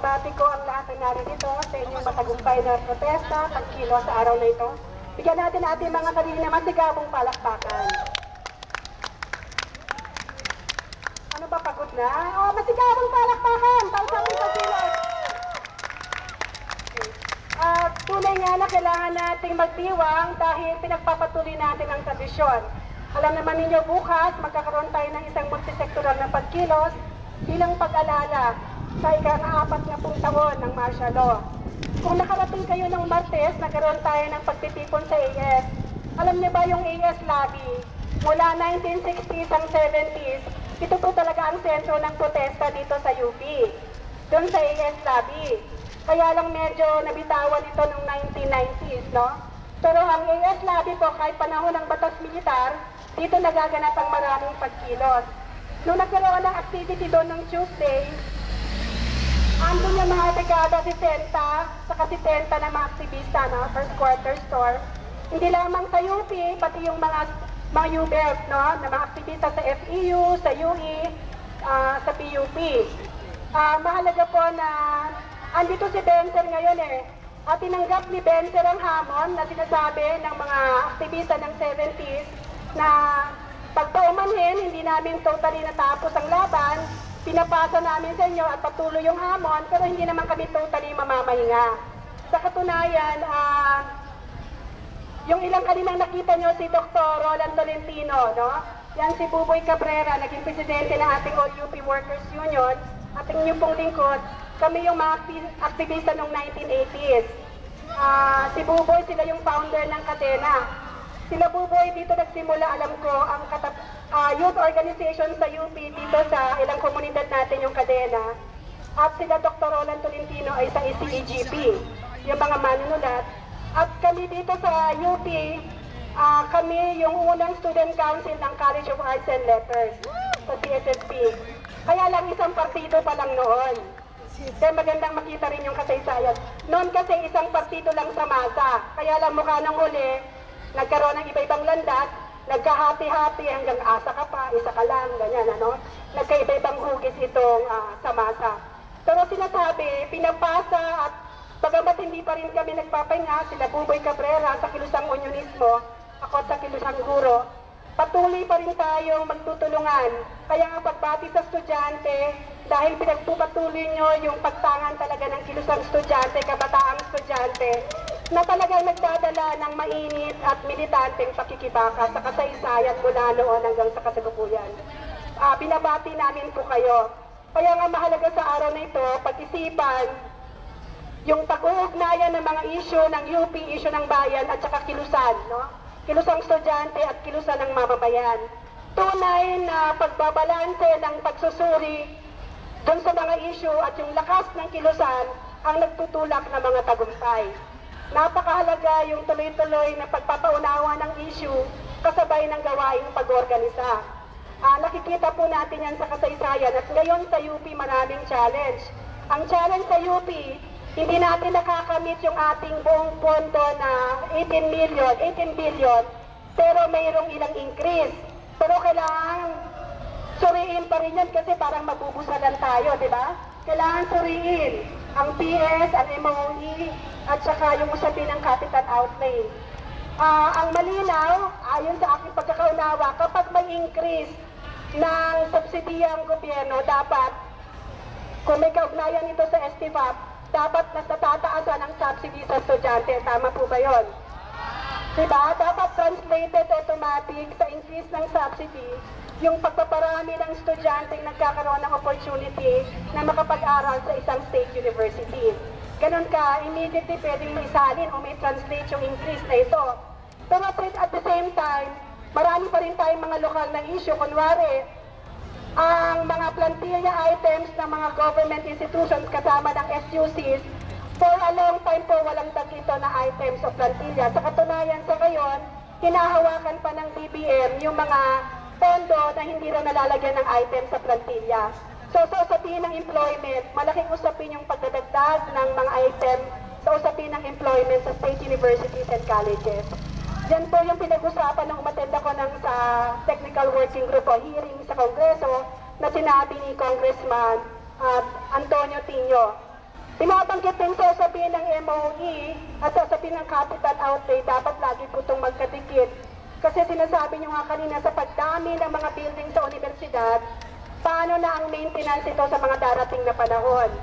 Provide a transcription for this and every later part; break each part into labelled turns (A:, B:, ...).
A: binabati ko ang lahat ng naririto sa inyong matagumpay na protesta, pagkilos sa araw na ito. Bigyan natin ating mga kanina na masigabong palakpakan. Ano ba, pagod na? Oh, masigabong palakpakan! Para sa ating pagkilos! Tunay nga na kailangan nating magdiwang dahil pinagpapatuloy natin ang tradisyon. Alam naman ninyo, bukas magkakaroon tayo ng isang multisektoral na pagkilos bilang pag-alala sa ika-4 na taon ng martial law. Kung nakarating kayo ng Martes, nagkaroon tayo ng pagtitipon sa AS. Alam niyo ba yung AS lobby? Mula 1960s and 70s, ito po talaga ang sentro ng protesta dito sa UP. Doon sa AS lobby. Kaya lang medyo nabitawan ito noong 1990s, no? Pero ang AS lobby po, kahit panahon ng batas militar, dito nagaganap ang maraming pagkilos. Noong nagkaroon ng activity doon ng Tuesday, andun yung mga brigada 60, saka 70 na mga aktivista, no? First quarter store. Hindi lamang sa UP, pati yung mga UBEF, no? Na mga aktivista sa FEU, sa UE, sa PUP. Mahalaga po na andito si Benzer ngayon at tinanggap ni Benzer ang hamon na sinasabi ng mga aktivista ng 70s na pagpaumanhin, hindi namin totally natapos ang laban, pinapasa namin sa inyo at patuloy yung hamon, pero hindi naman kami totally mamamahinga. Sa katunayan, yung ilang kaninang nakita nyo si Dr. Roland Tolentino, no? Yan si Buboy Cabrera, naging presidente ng ating All UP Workers Union, ating inyong pong lingkod. Kami yung mga aktivista noong 1980s. Si Buboy, sila yung founder ng Kadena. Sila Buboy dito nagsimula, alam ko, ang youth organization sa UP dito sa ilang komunidad natin yung Kadena. At sila Dr. Roland Tolentino ay sa ECEGP, yung mga manunulat. At kami dito sa UP, kami yung unang student council ng College of Arts and Letters, sa CSSP. Kaya lang isang partido pa lang noon. Kaya magandang makita rin yung kasaysayan. Noon kasi isang partido lang sa masa. Kaya lang mukha ng huli, nagkaroon ng iba-ibang landas, nagkahati-hati hanggang asa ka pa, isa ka lang, ganyan, ano? Nagkaiba-ibang hugis itong sa masa. Pero sinasabi, pinapasa at bagamat hindi pa rin kami nagpapahinga, sila Buboy Cabrera sa Kilusang Unionismo, ako sa Kilusang Guro, patuloy pa rin tayong magtutulungan. Kaya nga pagbati sa estudyante, dahil pinagpupatuloy nyo yung pagtangan talaga ng kilusang estudyante, kabataang estudyante, na talagang nagdadala ng mainit at militanteng pakikibaka sa kasaysayan mula noon hanggang sa kasalukuyan. Binabati namin po kayo. Kaya nga mahalaga sa araw na ito, pag-isipan yung pag-uugnayan ng mga issue ng UP, issue ng bayan at saka kilusan, no? Kilusang estudyante at kilusan ng mamamayan. Tunay na pagbabalanse ng pagsusuri doon sa mga issue at yung lakas ng kilusan ang nagtutulak ng mga tagumpay. Napakahalaga yung tuloy-tuloy na pagpapaunawa ng issue kasabay ng gawaing pag-organisa. Nakikita po natin yan sa kasaysayan at ngayon sa UP maraming challenge. Ang challenge sa UP, hindi natin nakakamit yung ating buong pondo na 18 billion, pero mayroong ilang increase. Pero kailangan suriin pa rin yan kasi parang mabubusalan tayo, di ba? Kailangan suriin ang PS, ang MOE, at saka yung usapin ng capital outlay. Ang malinaw, ayon sa aking pagkakaunawa, kapag may increase ng subsidiyang gobyerno, dapat, kung may kaugnayan ito sa STFAP, dapat mas natataasan ang subsidy sa estudyante. Tama po ba yun? Diba? Dapat translated automatic sa increase ng subsidy yung pagpaparami ng estudyante nagkakaroon ng opportunity na makapag-aral sa isang state university. Ganon ka, immediately pwedeng maisalin o may translate yung increase na ito. Pero at the same time, marami pa rin tayong mga lokal na issue. Kunwari, ang mga plantilla items ng mga government institutions kasama ng SUCs, for a long time po walang dagito na items o plantilla. Sa katunayan sa ngayon, hinahawakan pa ng BBM yung mga pondo na hindi raw nalalagyan ng item sa plantilla. So sa usapin ng employment, malaking usapin yung pagdadagdag ng mga item sa usapin ng employment sa state universities and colleges. Yan po yung pinag-usapan nung umattend ako sa technical working group o hearing sa Kongreso na sinabi ni Congressman Antonio Tino. Binabanggit din sa sasabihin ng MOE at sasabihin ng capital outlay, dapat lagi po itong magkadikit. Kasi sinasabi nyo nga kanina sa pagdami ng mga building sa universidad, paano na ang maintenance ito sa mga darating na panahon?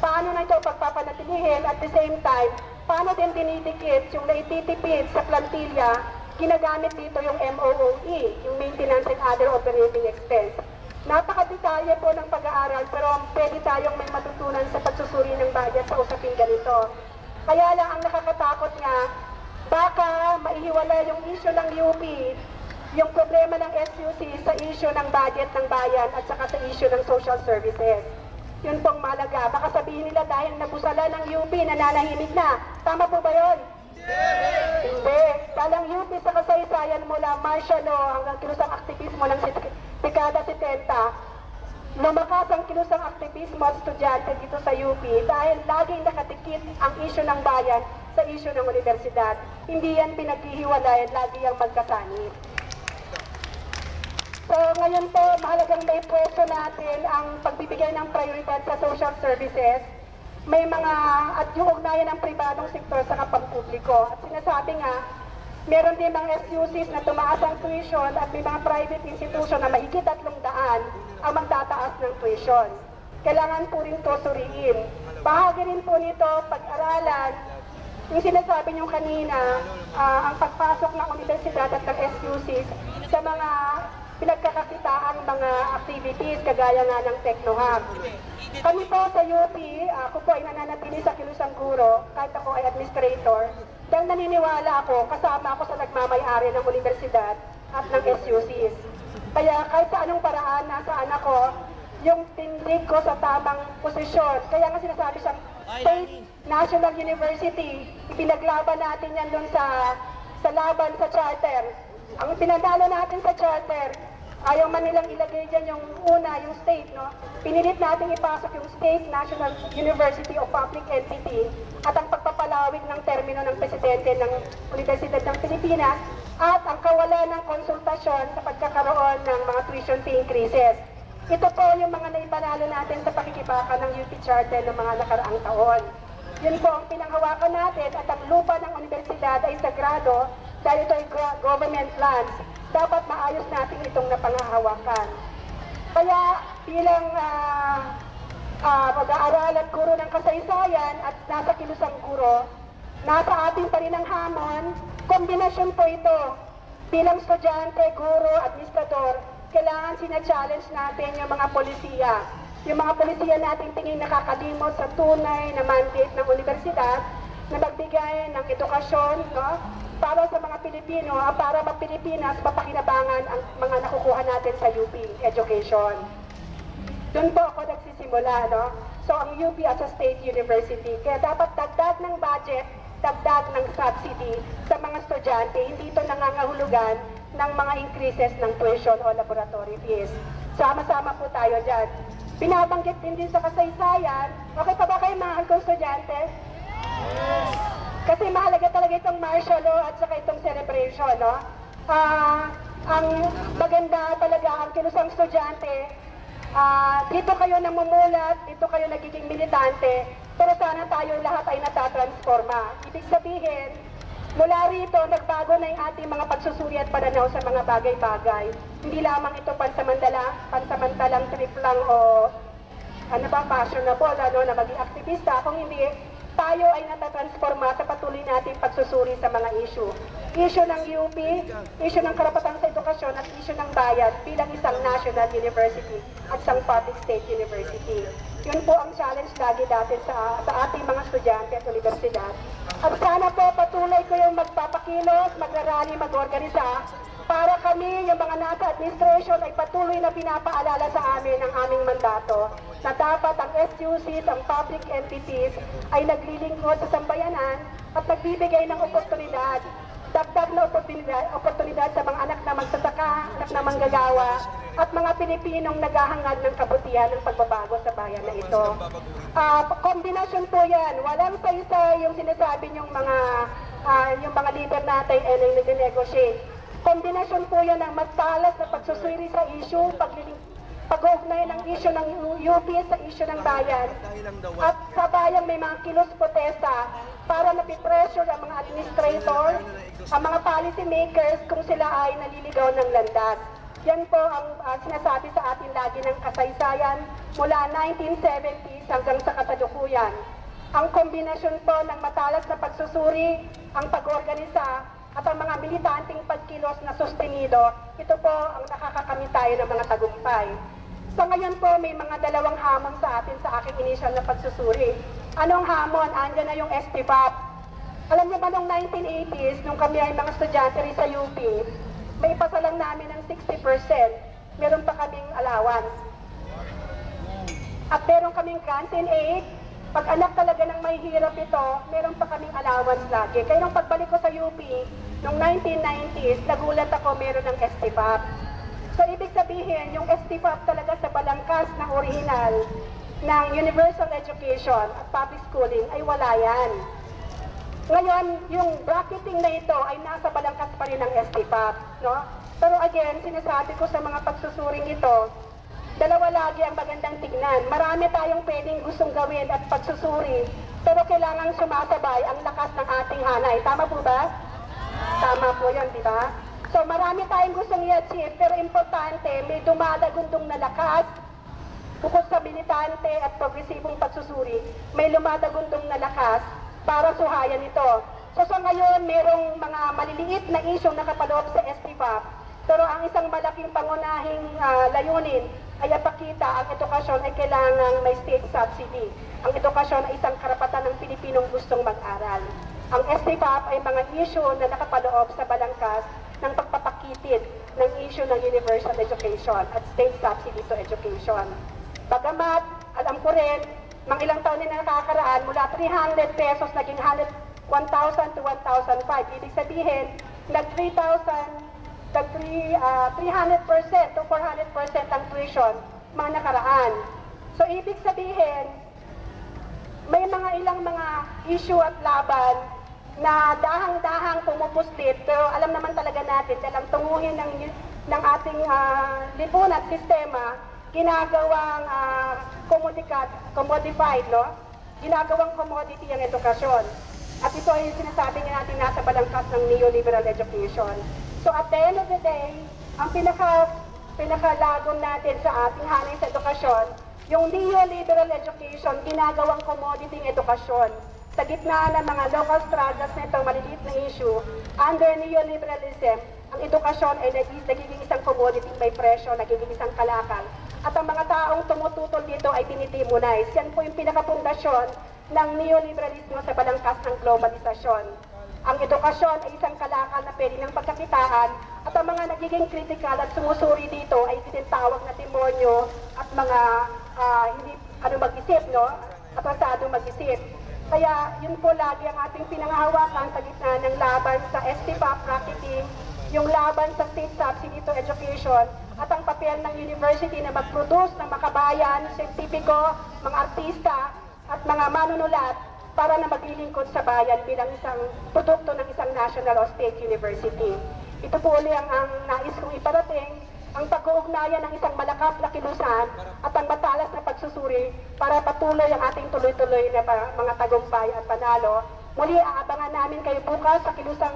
A: Paano na ito pagpapanatilihin at the same time, paano din dinidikit yung naititipid sa plantilla, ginagamit dito yung MOOE, yung Maintenance and Other Operating Expense. Napakadetalye po ng pag-aaral pero pwede tayong may matutunan sa pagsusuri ng budget sa usaping ganito. Kaya lang ang nakakatakot nga, baka maihiwala yung issue ng UP, yung problema ng SUC sa issue ng budget ng bayan at saka sa issue ng social services. Yun pong mahalaga. Baka sabihin nila dahil nabusala ng UP, nananahimik na. Tama po ba yun? Hindi. Dalang UP sa kasaysayan mula martial law hanggang kilusang aktivismo ng dekada 70, lumakas ang kilusang aktivismo at estudyante dito sa UP dahil laging nakatikit ang isyu ng bayan sa isyu ng universidad. Hindi yan pinaghihiwalay, lagi yung magkasanib. So ngayon po, mahalagang may pwesto natin ang pagbibigay ng prioridad sa social services. May mga, at yung ugnayan ng pribadong sektor sa pampubliko. At sinasabi nga, meron din mga SUCs na tumaas ang tuition at may mga private institution na mahigit 300 ang magtataas ng tuition. Kailangan po rin ito suriin. Bahagi rin po nito pag-aralan, yung sinasabi nyo kanina, ang pagpasok ng universidad at ng SUCs sa mga pinagkakakitaang mga activities kagaya nga ng Technohub. Kami po sa UP, ako po ay nananatili sa Kilusang Guro, kahit ako ay administrator, dahil naniniwala ako, kasama ako sa nagmamay-ari ng universidad at ng SUCs. Kaya kahit sa anong paraan, nasaan ako, yung tindig ko sa tamang posisyon. Kaya nga sinasabi siyang State National University, ipinaglaban natin yan doon sa laban sa charter. Ang pinadalo natin sa charter, ayaw man nilang ilagay dyan yung una, yung state, no? Pinilit natin ipasok yung State National University of Public Entity at ang pagpapalawig ng termino ng presidente ng Universidad ng Pilipinas at ang kawalan ng konsultasyon sa pagkakaroon ng mga tuition fee increases. Ito po yung mga naipanalo natin sa pakikibaka ng UP Charter ng mga nakaraang taon. Yun po ang pinanghawakan natin at ang lupa ng universidad ay sagrado dahil ito ay government lands. Dapat maayos natin itong napangahawakan. Kaya bilang mag-aaral at guro ng kasaysayan at nasa Kilusang Guro, nasa ating pa rin ang hamon, kombinasyon po ito. Bilang estudyante, guro, administrador, kailangan sina-challenge natin yung mga polisiya. Yung mga polisiya natin tingin nakakalimot sa tunay na mandate ng universidad na magbigay ng edukasyon, no? Para sa mga Pilipino, para Pilipinas, mapakinabangan ang mga nakukuha natin sa UP education. Doon po ako nagsisimula, no? So ang UP as a state university, kaya dapat dagdag ng budget, dagdag ng subsidy sa mga estudyante, hindi ito nangangahulugan ng mga increases ng tuition o laboratory fees. Sama-sama po tayo dyan. Binabanggit din sa kasaysayan, okay pa ba kayo mahal kong estudyante? Kasi mahalaga talaga itong martial law at saka itong celebration, no? Ang maganda talaga ang kilusang estudyante, dito kayo namumulat, dito kayo nagiging militante, pero sana tayo lahat ay natatransforma. Ibig sabihin, mula rito, nagbago na yung ating mga pagsusuri at pananaw sa mga bagay-bagay. Hindi lamang ito pansamantalang trip lang o fashionable, na maging aktivista, kung hindi, tayo ay natatransforma sa patuloy nating pagsusuri sa mga issue. Issue ng UP, issue ng karapatan sa edukasyon at issue ng bayan bilang isang national university at isang public state university. Yun po ang challenge lagi natin sa ating mga estudyante at universidad. At sana po patuloy kayong magpapakilos, magrarally, mag-organisa para kami, yung mga nasa administration, ay patuloy na pinapaalala sa amin ang aming mandato na dapat ang SUCs, ang public entities, ay naglilingkod sa sambayanan at nagbibigay ng oportunidad, dagdag na oportunidad sa mga anak na magsasaka, anak na manggagawa, at mga Pilipinong naghahangad ng kabutihan ng pagbabago sa bayan na ito. Kombinasyon po yan. Walang sa-isa yung sinasabi yung mga leader natin ay nag-negotiate. Kombinasyon po yan ng mas talas na pagsusuri sa issue, pag-uugnay ng issue ng UP sa issue ng bayan. At maligayang may mga kilos protesta para napipressure ang mga administrator, ang mga policy makers kung sila ay naliligaw ng landas. Yan po ang sinasabi sa atin lagi ng kasaysayan mula 1970s hanggang sa kasalukuyan. Ang kombinasyon po ng matalas na pagsusuri, ang pag-organisa, at ang mga militanteng pagkilos na sustenido, ito po ang nakakakamit tayo ng mga tagumpay. Sa ngayon po, may mga dalawang hamon sa atin sa aking initial na pagsusuri. Anong hamon? Andyan na yung STFAP. Alam niyo ba noong 1980s, nung kami ay mga estudyante rin sa UP, may ipasa lang namin ng 60%. Meron pa kaming allowance. At meron kaming grants in aid. Pag anak talaga ng may hirap ito, meron pa kaming allowance lagi. Kaya nung pagbalik ko sa UP, noong 1990s, nagulat ako meron ng STFAP. So, ibig sabihin, yung STFAP talaga sa balangkas ng original ng universal education at public schooling ay wala yan. Ngayon, yung bracketing na ito ay nasa balangkas pa rin ng STFAP. No? Pero again, sinasabi ko sa mga pagsusuring ito, dalawa lagi ang magandang tignan. Marami tayong pwedeng gustong gawin at pagsusuri, pero kailangan sumasabay ang lakas ng ating hanay. Tama po ba? Tama po yan, di ba? So marami tayong gustong i-achieve, pero importante, may dumadagundong na lakas. Bukod sa militante at progresibong pagsusuri, may lumadagundong na lakas para suhayan ito. So sa ngayon, merong mga maliliit na isyong nakapaloob sa STFAP, pero ang isang malaking pangunahing layunin ay ipakita ang edukasyon ay kailangang may state subsidy. Ang edukasyon ay isang karapatan ng Pilipinong gustong mag-aral. Ang STFAP ay mga issue na nakapaloob sa balangkas ng pagpapakitid ng issue ng universal education at state subsidy to education. Bagamat, alam ko rin, mga ilang taon na nakakaraan, mula 300 pesos naging 1,000 to 1,005. Ibig sabihin, nag-300% to 400% ang tuition mga nakaraan. So, ibig sabihin, may mga ilang mga issue at laban na dahang-dahang pumupuslit, pero alam naman talaga natin, dahil ang tunguhin ng ating lipunan at sistema, ginagawang commodified, no? Ginagawang commodity ang edukasyon. At ito ay sinasabi nga natin nasa balangkas ng neoliberal education. So at the end of the day, ang pinakalagon natin sa ating hanay sa edukasyon, yung neoliberal education, ginagawang commodity ng edukasyon. Sa gitna ng mga local struggles na itong maliliit na issue, under neoliberalism, ang edukasyon ay nagiging isang commodity may presyo, nagiging isang kalakal. At ang mga taong tumututol dito ay dinidemonize. Yan po yung pinakapundasyon ng neoliberalismo sa balangkas ng globalisasyon. Ang edukasyon ay isang kalakal na pwede ng pagkakitaan at ang mga nagiging critical at sumusuri dito ay tinatawag na demonyo at mga hindi mag-isip, no? Atrasadong mag-isip. Kaya yun po lagi ang ating pinangahawakan sa gitna ng laban sa STFAP bracketing, yung laban sa state subsidy to education, at ang papel ng university na mag-produce ng makabayan, siyentipiko, mga artista, at mga manunulat para na maglilingkod sa bayan bilang isang produkto ng isang national o state university. Ito po uli ang nais kong iparating, ang pag-uugnayan ng isang malakas na kilusan at ang matalas na pagsusuri para patuloy ang ating tuloy-tuloy na mga tagumpay at panalo. Muli, aabangan namin kayo bukas sa kilusang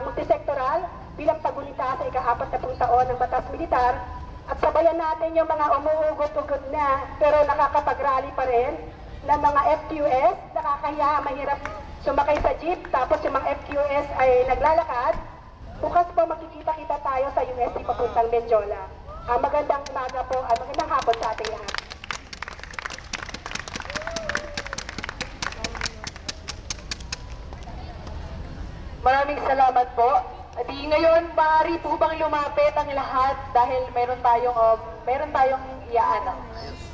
A: multisektoral bilang pagunita sa ika-40 taon ng batas militar at sabayan natin yung mga umuugot-ugot na pero nakakapag-rally pa rin na mga FQS, nakakahiya, mahirap sumakay sa jeep, tapos yung mga FQS ay naglalakad. Bukas po makikita-kita tayo sa UST papuntang Mendiola. Magandang umaga po, magandang hapon sa ating lahat.
B: Maraming salamat po. Di ngayon, maaari po bang lumapit ang lahat dahil meron tayong i-announce.